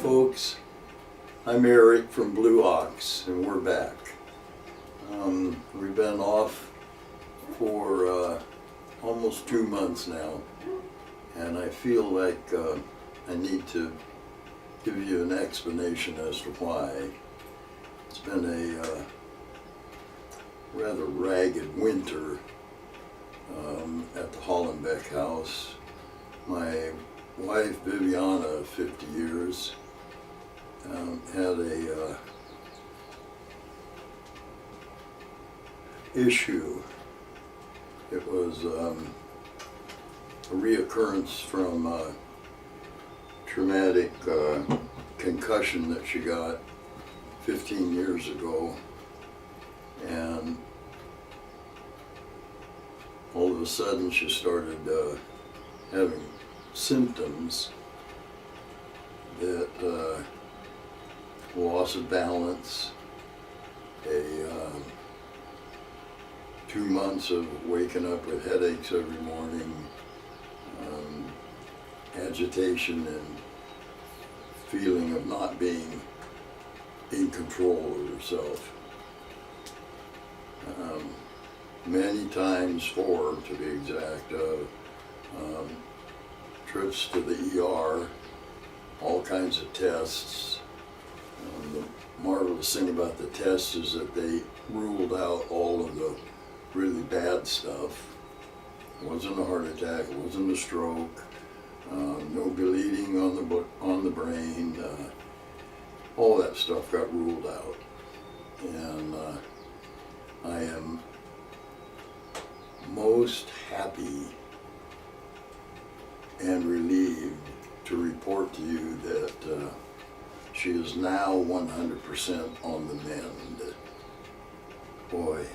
folks, I'm Eric from Blue Ox, and we're back. We've been off for almost 2 months now, and I feel like I need to give you an explanation as to why. It's been a rather ragged winter at the Hollenbeck house. My wife, Viviana, of 50 years, had a issue. It was a reoccurrence from a traumatic concussion that she got 15 years ago, and all of a sudden she started having symptoms that loss of balance, 2 months of waking up with headaches every morning, agitation and feeling of not being in control of herself. Many times, 4 to be exact, trips to the ER, all kinds of tests. The marvelous thing about the tests is that they ruled out all of the really bad stuff. It wasn't a heart attack, it wasn't a stroke, no bleeding on the brain, all that stuff got ruled out. And I am most happy and relieved to report to you that she is now 100% on the mend. Boy.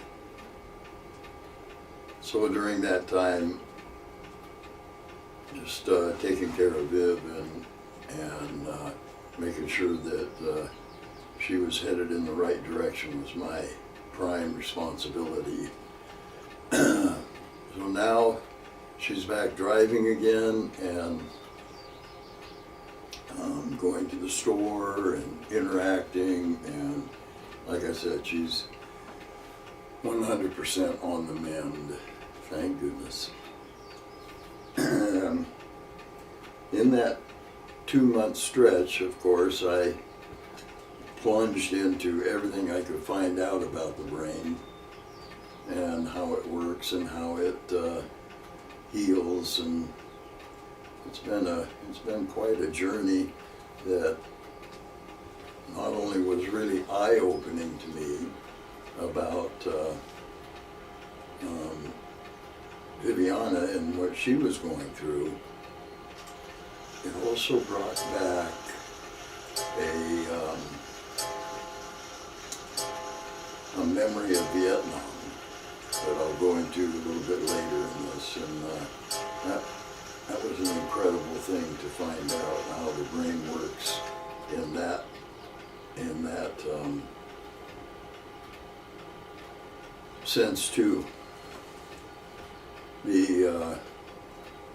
So during that time, just taking care of Viv and making sure that she was headed in the right direction was my prime responsibility. So now she's back driving again and going to the store and interacting, and like I said, she's 100% on the mend. Thank goodness. In that 2-month stretch, of course, I plunged into everything I could find out about the brain and how it works and how it heals, and it's been quite a journey that not only was really eye-opening to me about Viviana and what she was going through, it also brought back a memory of Vietnam that I'll go into a little bit later in this, and that was an incredible thing to find out how the brain works in that sense too.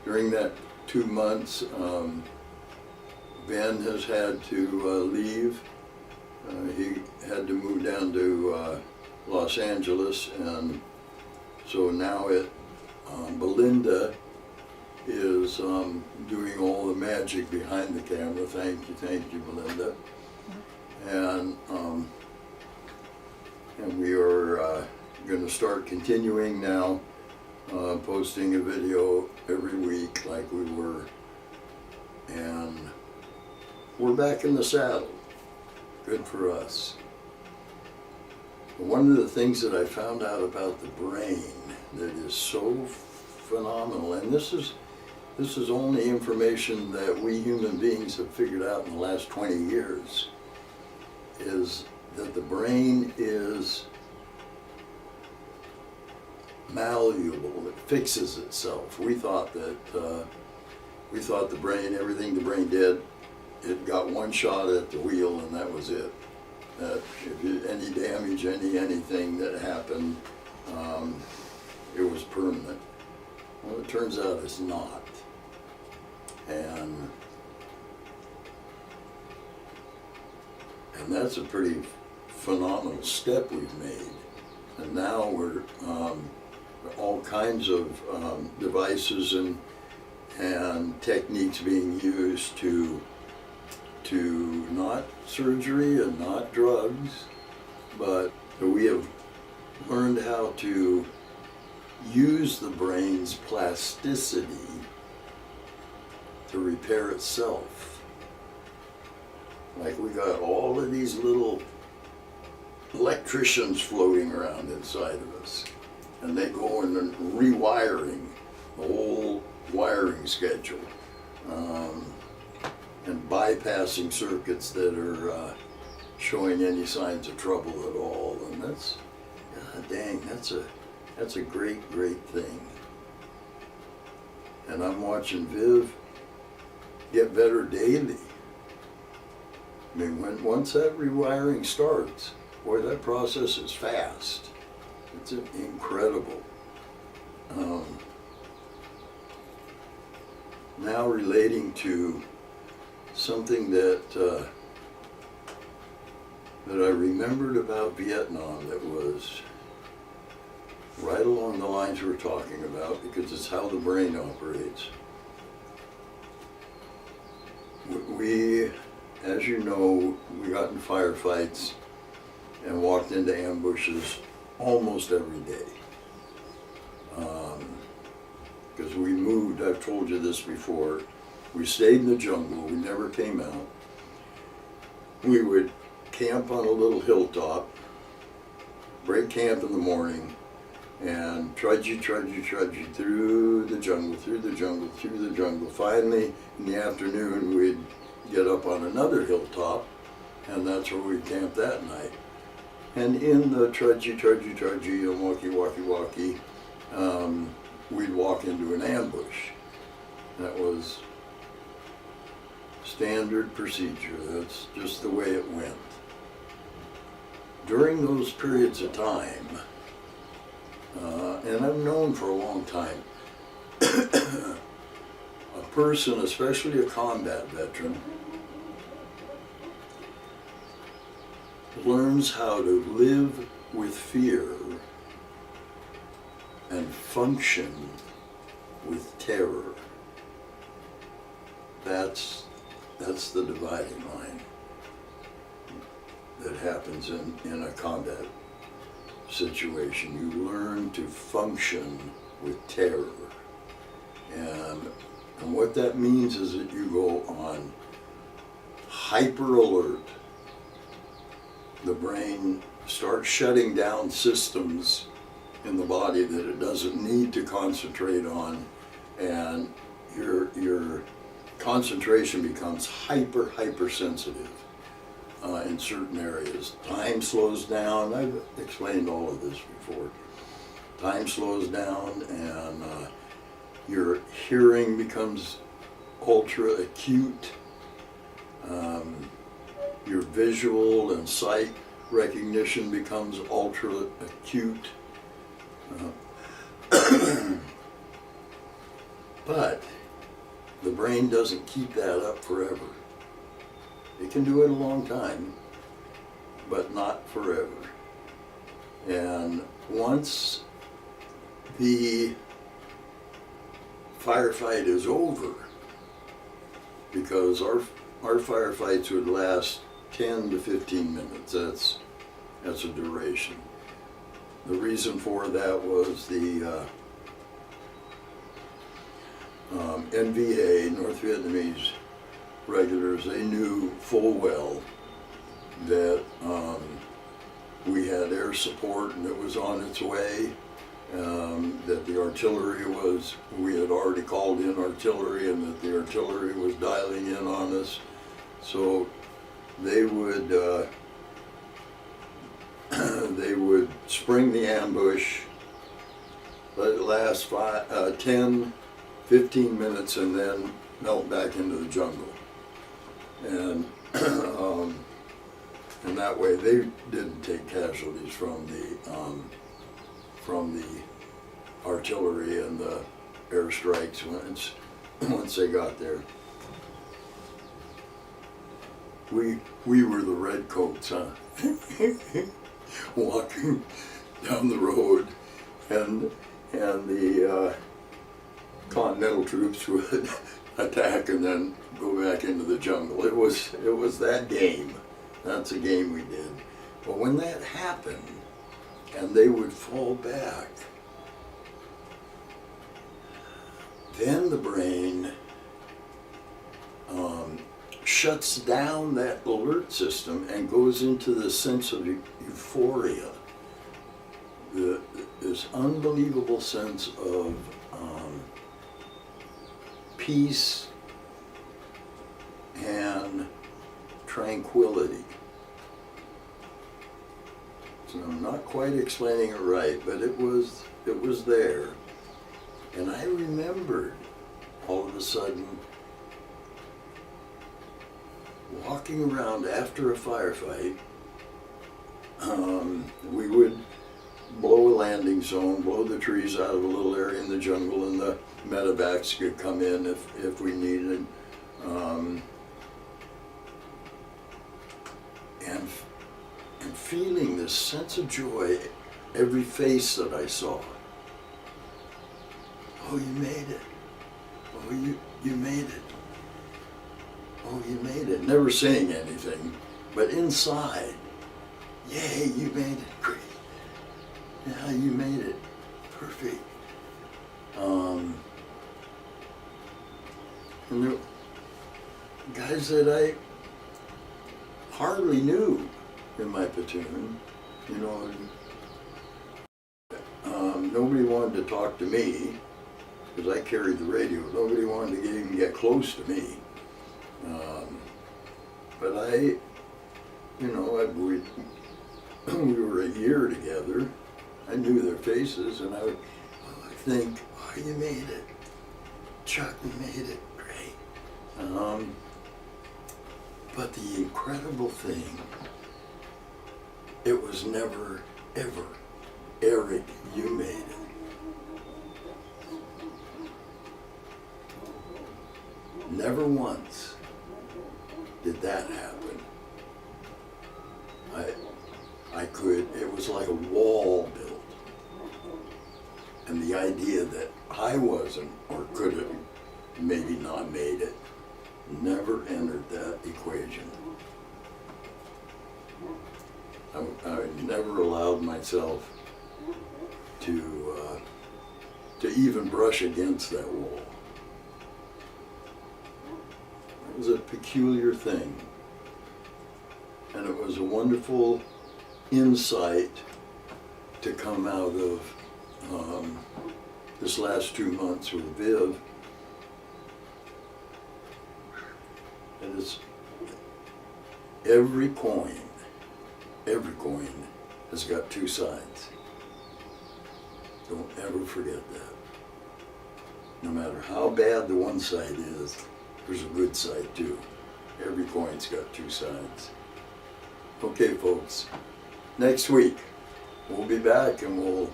During that 2 months, Ben has had to leave. He had to move down to Los Angeles, and so now Belinda is doing all the magic behind the camera. Thank you, Belinda. And we are going to start continuing now, posting a video every week like we were, and we're back in the saddle. Good for us. One of the things that I found out about the brain that is so phenomenal, and this is only information that we human beings have figured out in the last 20 years, is that the brain is malleable. It fixes itself. We thought the brain, everything the brain did, it got one shot at the wheel and that was it. That if any damage, anything that happened, it was permanent. Well, it turns out it's not. And And that's a pretty phenomenal step we've made. And now we're all kinds of devices and techniques being used to not surgery and not drugs, but we have learned how to use the brain's plasticity to repair itself. Like we got all of these little electricians floating around inside of us, and they go in and rewiring the whole wiring schedule, and bypassing circuits that are showing any signs of trouble at all. And that's, God dang, that's a great thing. And I'm watching Viv get better daily. I mean, once that rewiring starts, boy, that process is fast. It's incredible. Now relating to something that I remembered about Vietnam that was right along the lines we're talking about, because it's how the brain operates. We, as you know, we got in firefights and walked into ambushes almost every day. Because we moved, I've told you this before, we stayed in the jungle, we never came out. We would camp on a little hilltop, break camp in the morning, and trudgy through the jungle. Finally, in the afternoon, we'd get up on another hilltop, and that's where we'd camp that night. And in the trudgy, and walkie, we'd walk into an ambush. That was standard procedure. That's just the way it went. During those periods of time, and I've known for a long time, a person, especially a combat veteran, learns how to live with fear and function with terror. That's the dividing line that happens in a combat situation. You learn to function with terror. And what that means is that you go on hyper alert. The brain starts shutting down systems in the body that it doesn't need to concentrate on, and your concentration becomes hyper sensitive in certain areas. Time slows down. I've explained all of this before. Time slows down, and your hearing becomes ultra acute. Your visual and sight recognition becomes ultra acute. But the brain doesn't keep that up forever. It can do it a long time, but not forever. And once the firefight is over, because our firefights would last 10 to 15 minutes. That's a duration. The reason for that was the NVA, North Vietnamese regulars, they knew full well that we had air support and it was on its way, that the artillery we had already called in artillery, and that the artillery was dialing in on us. So they would spring the ambush, let it last 10, 15 minutes, and then melt back into the jungle. And and that way they didn't take casualties from the artillery and the airstrikes once they got there. we were the redcoats, huh? Walking down the road, and the Continental troops would attack and then go back into the jungle. It was that game. That's a game we did. But when that happened, and they would fall back, then the brain shuts down that alert system and goes into the sense of euphoria. This unbelievable sense of peace and tranquility. So I'm not quite explaining it right, but it was there. And I remembered all of a sudden walking around after a firefight. We would blow a landing zone, blow the trees out of a little area in the jungle, and the medevacs could come in if we needed. And feeling this sense of joy, every face that I saw. Oh, you made it. Oh, you made it. Oh, you made it. Never saying anything, but inside, yay, you made it. Great. Yeah, you made it. Perfect. And the guys that I hardly knew in my platoon, you know, nobody wanted to talk to me because I carried the radio. Nobody wanted to even get close to me. But we were a year together. I knew their faces, and I would think, oh, you made it. Chuck, you made it. Great. But the incredible thing, it was never, ever, Eric, you made it. Never once did that happen. It was like a wall built. And the idea that I wasn't, or could have maybe not made it, never entered that equation. I never allowed myself to even brush against that wall. It was a peculiar thing. And it was a wonderful insight to come out of this last 2 months with Viv. And it's every coin has got two sides. Don't ever forget that. No matter how bad the one side is, there's a good side too. Every coin's got two sides. Okay, folks, next week we'll be back and we'll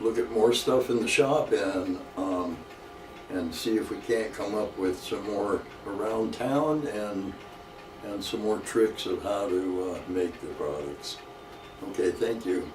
look at more stuff in the shop and see if we can't come up with some more around town and some more tricks of how to make the products. Okay, thank you.